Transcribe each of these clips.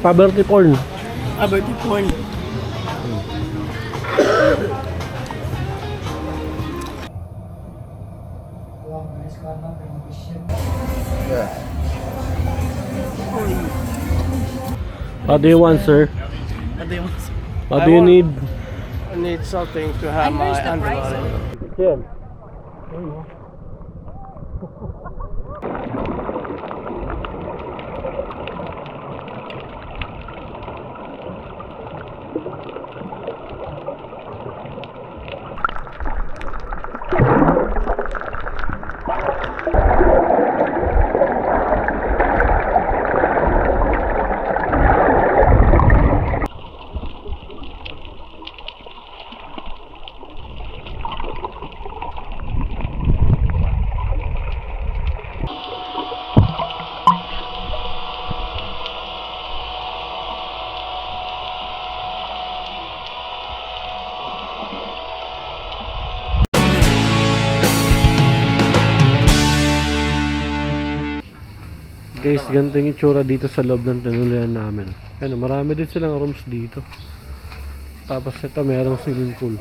Poverty porn. Poverty porn. Yeah. What do you want, sir? What do you need? I need something to have my underwear. Yeah. Guys, ganito yung itsura dito sa loob ng tinuluyan namin. Ano, marami din silang rooms dito. Tapos ito, mayroong swimming pool.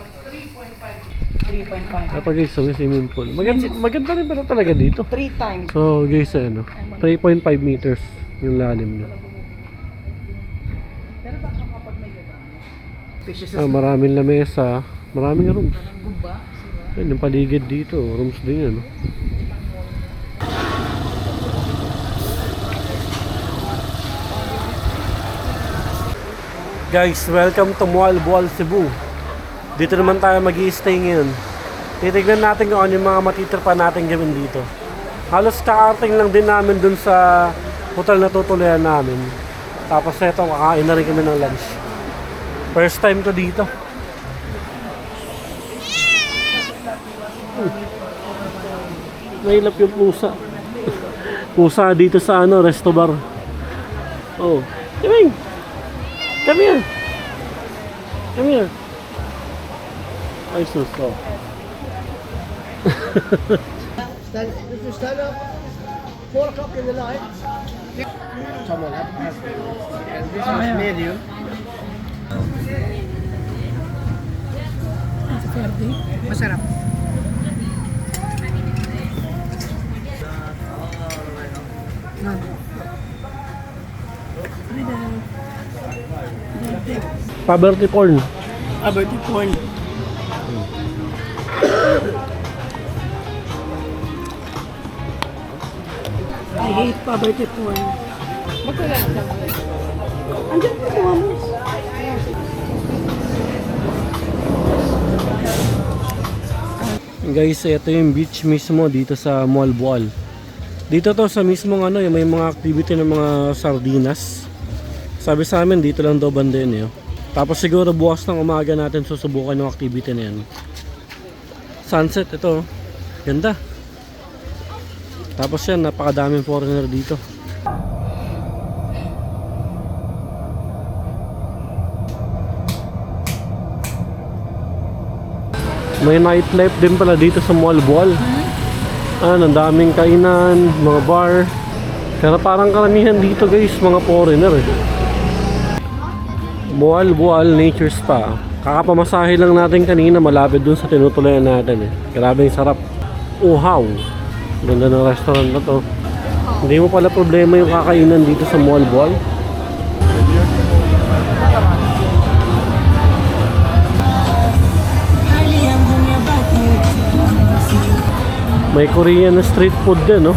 3.5. Ito guys, may swimming pool. Maganda rin pala talaga dito. 3 times. So guys, ano, 3.5 meters yung lalim niya. Maraming lamesa, maraming rooms. Ayun, yung paligid dito, rooms din yan. No? Guys, welcome to Mual Bual, Cebu. Dito naman tayo mag-i-stay ngayon. Titignan natin kung ano yung mga matitirpa natin gawin dito. Halos kakaarting lang din namin dun sa hotel na tutuluyan namin. Tapos eto, kakain na rin kami ng lunch. First time ko dito. Nailap yung pusa. Pusa dito sa ano, resto bar. Oh, Timing! Come here! Come here! Ay, suso. If you stand up 4 o'clock in the night, someone has to. And this is medium. Masarap. Poverty porn. Poverty porn. I hate poverty porn. Andiyan po mo. Guys, ito yung beach mismo dito sa Mual Bual. Dito to sa mismong ano, may mga activity ng mga sardinas. Sabi sa amin dito lang daw banda yun eh. Tapos siguro bukas ng umaga natin susubukan yung activity na yan. Sunset ito. Ganda. Tapos yan, napakadaming foreigner dito. May nightlife din pala dito sa Mual Bual. Ang daming kainan, mga bar. Pero parang karamihan dito guys, mga foreigner eh. Mual Bual Nature Spa. Kakapamasahe lang natin kanina, malapit dun sa tinutulayan natin eh. Grabe yung sarap. Uhaw. Ganda ng restaurant na to. Hindi mo pala problema yung kakainan dito sa Mual Bual. May Korean na street food din, no?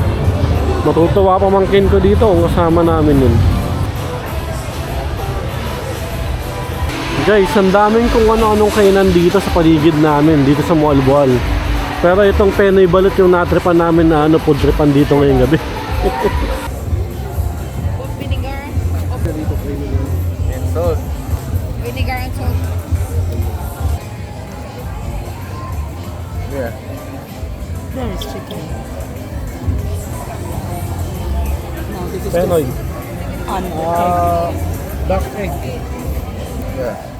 Matutuwa pamangkin ko dito kung kasama namin yun. Guys, ang daming kung ano-anong kainan dito sa paligid namin, dito sa Mual Bual. Pero itong Penoy Balot yung natripan namin na ano, food tripan dito ngayong gabi. Vinegar. And salt. Vinegar and salt. Yeah. There is chicken. No, this is Penoy. on Duck egg. Yeah.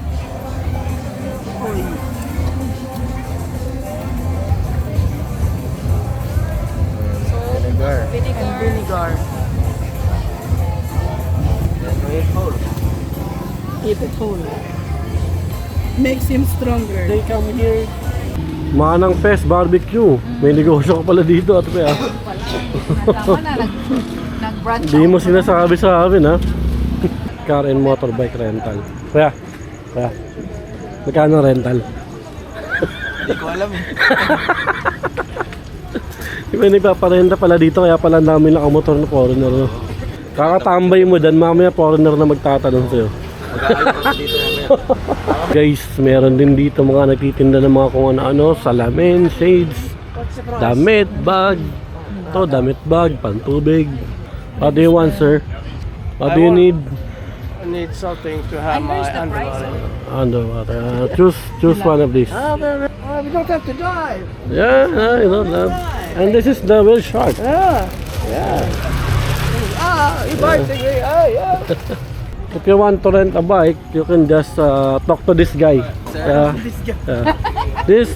Vinegar. and vinegar. And Eat it whole. Makes him stronger. They come here. Manang Fest Barbecue. May negosyo ka pala dito at kaya. Tama na, nag-branch Hindi mo sinasabi sa amin ha. Car and motorbike rental. Kaya. Magkano rental? Hindi ko alam eh. May nagpaparenta pala dito kaya pala dami nakamotor na foreigner. No? Kakatambay mo dan mamaya foreigner na magtatanong sa'yo. Guys, meron din dito mga nagtitinda ng mga kung ano-ano, salamin, shades, damit, bag. Ito, damit bag, pantubig. What do you want, sir? What do you need? I need something to have my underwater. Underwater. Choose one of these. We don't have to dive. Yeah, you know that. And this is the whale shark. Yeah. Yeah. You biting me. Yeah. If you want to rent a bike, you can just talk to this guy. Yeah. This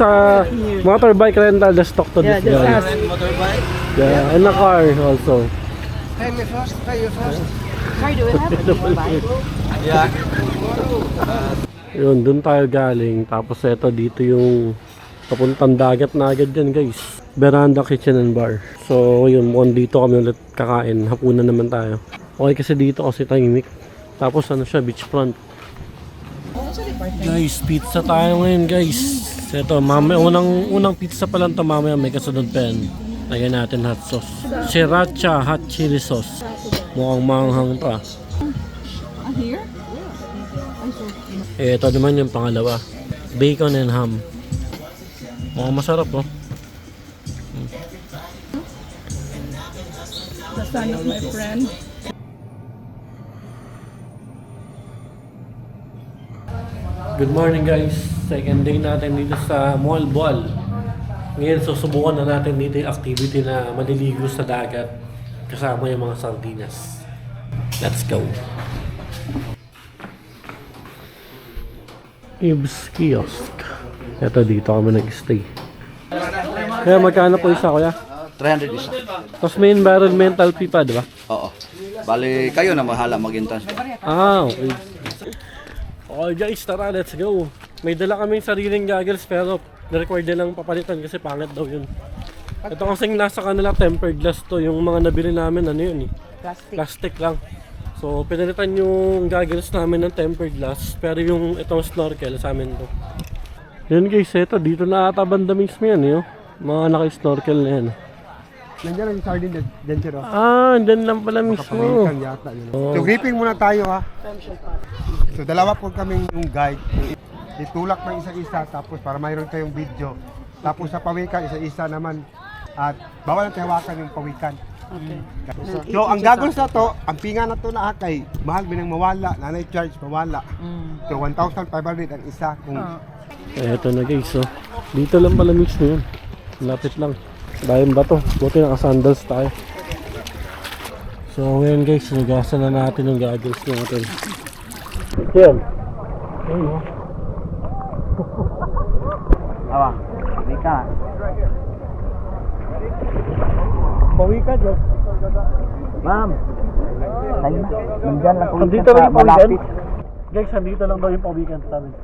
motorbike rental, just talk to this guy. Motorbike? Yeah, and a car also. Pay me first. Pay you first. Sorry, do we have a nearby? Yeah. Yun, dun tayo galing. Tapos eto dito yung papuntang dagat na agad yan guys. Veranda Kitchen and Bar. So yun, mukhang dito kami ulit kakain. Hapunan naman tayo. Okay kasi dito kasi tahimik. Tapos ano siya, beachfront. Guys, pizza tayo ngayon guys. Eto, mamaya, unang pizza pa lang ito mamaya. May kasunod pa yan. Lagyan natin hot sauce. Sriracha hot chili sauce. Mukhang manghang to ah. Here? Eh, ito naman yung pangalawa. Bacon and ham. Mukhang masarap oh. The son of my friend. Good morning guys. Second day natin dito sa Mall Boal. Ngayon susubukan na natin dito yung activity na maliligo sa dagat kasama yung mga sardinas. Let's go. Ibs Kiosk. Ito dito kami nag-stay. Kaya magkano po isa kuya? 300 isa. Tapos may environmental fee pa, di ba? Oo. Bali, kayo na mahala mag-entrance. Ah, okay. Okay guys, tara, let's go. May dala kaming sariling goggles pero na-required nilang papalitan kasi pangit daw yun. Ito kasing nasa kanila tempered glass to. Yung mga nabili namin, ano yun eh? Plastic lang. So, pinalitan yung goggles namin ng tempered glass. Pero yung itong snorkel sa amin to. Yun guys, ito. Dito na ata banda mismo yan eh. Oh. Mga naka-snorkel na yan. Nandiyan ang sardine dyan, oh. Ah, andyan lang pala mismo. Kapalitan yata yun. Oh. So gripping muna tayo ha. So dalawa po kaming yung guide. Itulak ng isa-isa tapos para mayroon tayong video. Tapos sa pawikan, isa-isa naman. At bawal ang hawakan yung pawikan. Okay. So ang gagawin sa to, ang pinga na to na kay mahal binang mawala, nanay charge mawala. So 1,500 ang isa kung Eto na guys, oh. Dito lang pala mismo yun. Lapit lang. Dahil ba to? Buti naka-sandals tayo. So ngayon guys, nagasan na natin yung goggles natin. Yan. Ayun oh. Awa, Rika. pawikan yun. Ma'am. Tayo na. Nandyan lang kung Nandito lang yung pawikan. Guys, nandito lang daw yung pawikan sa amin.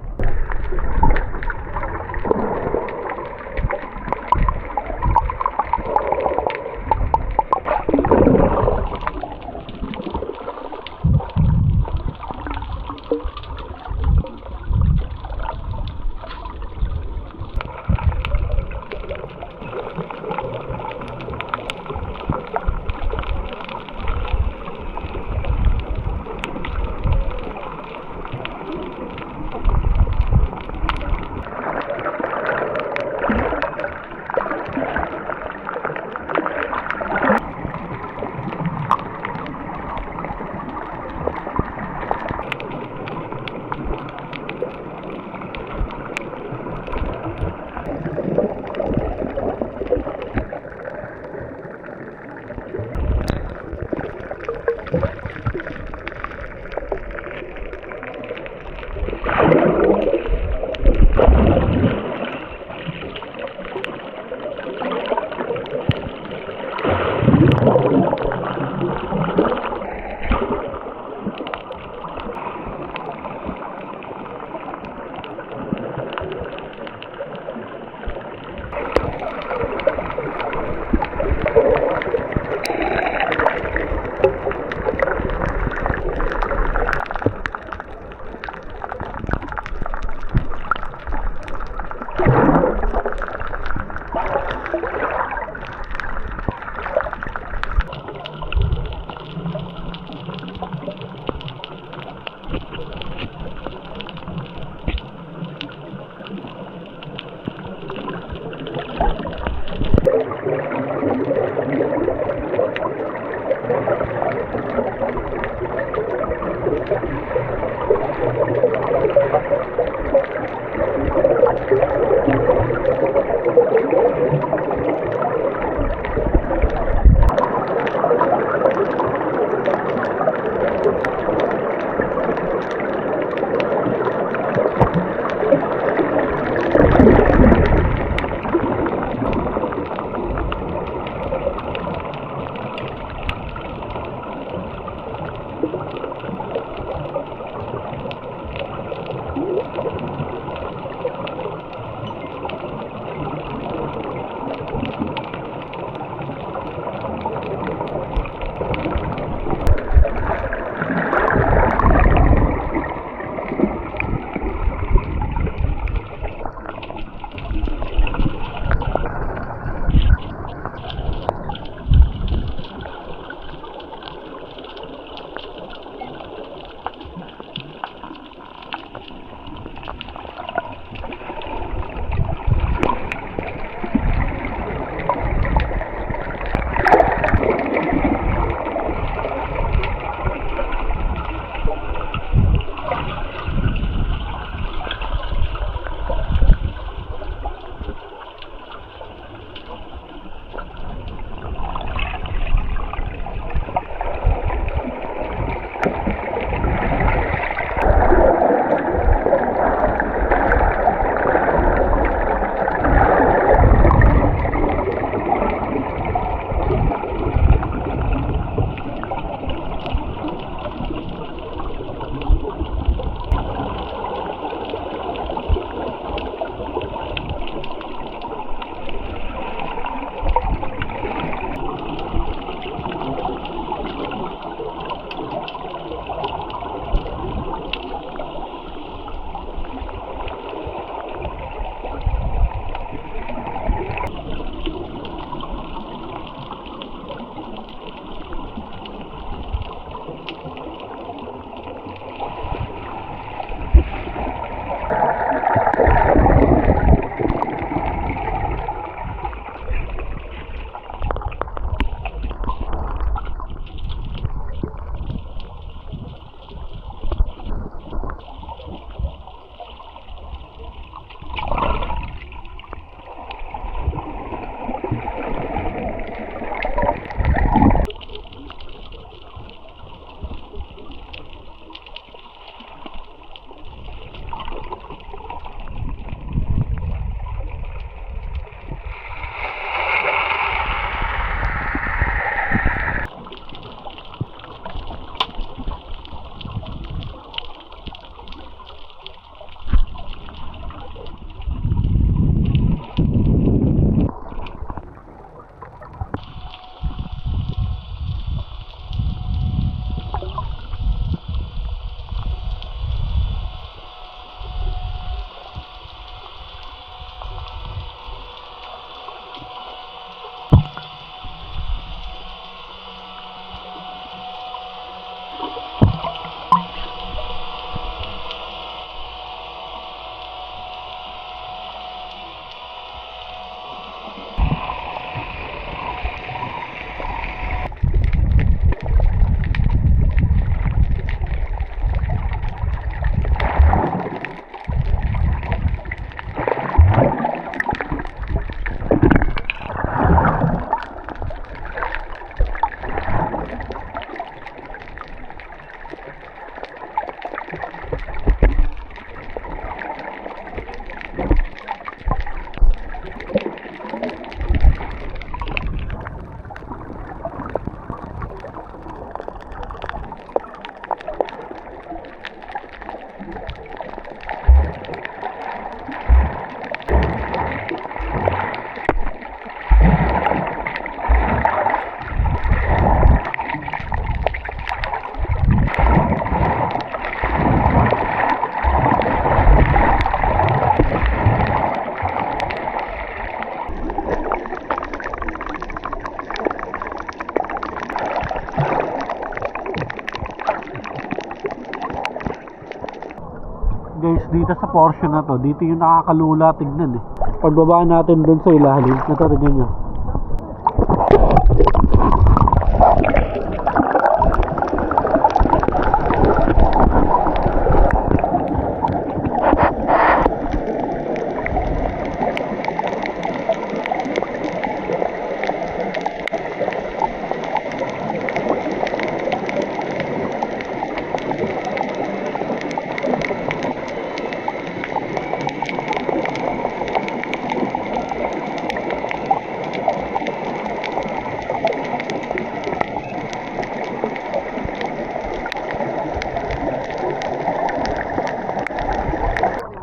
guys, dito sa portion na to, dito yung nakakalula tignan eh. Pagbaba natin dun sa ilalim, ito tignan nyo.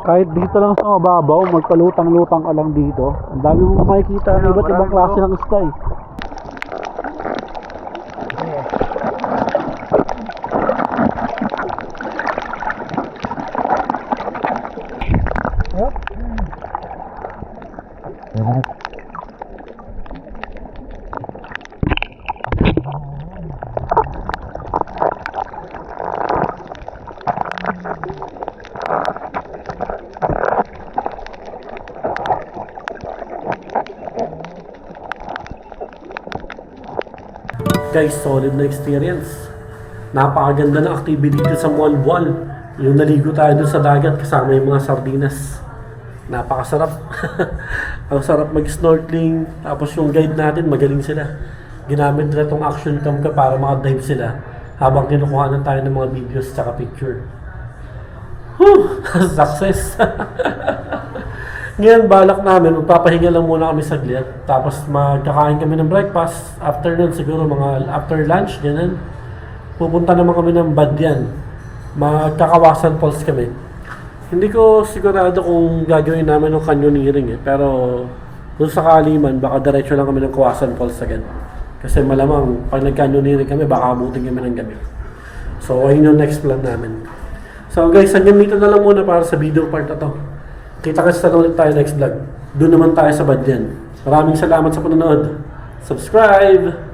Kahit dito lang sa mababaw, magpalutang-lutang ka lang dito. Ang dami mo makikita ng iba't ibang klase ng isda eh. Guys, solid na experience. Napakaganda ng activity dito sa Bual-Bual. Yung naligo tayo dun sa dagat kasama yung mga sardinas. Napakasarap. Ang sarap mag-snorkeling. Tapos yung guide natin, magaling sila. Ginamit nila tong action cam ka para makadive sila habang kinukuha na tayo ng mga videos tsaka picture. Whew! Success! Ngayon, balak namin, magpapahinga lang muna kami saglit. Tapos magkakain kami ng breakfast. After nun, siguro mga after lunch, ganun. Pupunta naman kami ng Badyan. Magkakawasan Falls kami. Hindi ko sigurado kung gagawin namin ng canyoneering eh. Pero kung sakali man, baka diretso lang kami ng Kawasan Falls again. Kasi malamang, pag nag-canyoneering kami, baka abutin kami ng gabi. So, ayun yung next plan namin. So guys, hanggang dito na lang muna para sa video part na to. Kita-kits na ulit tayo next vlog. Doon naman tayo sa Badyan. Maraming salamat sa panonood. Subscribe!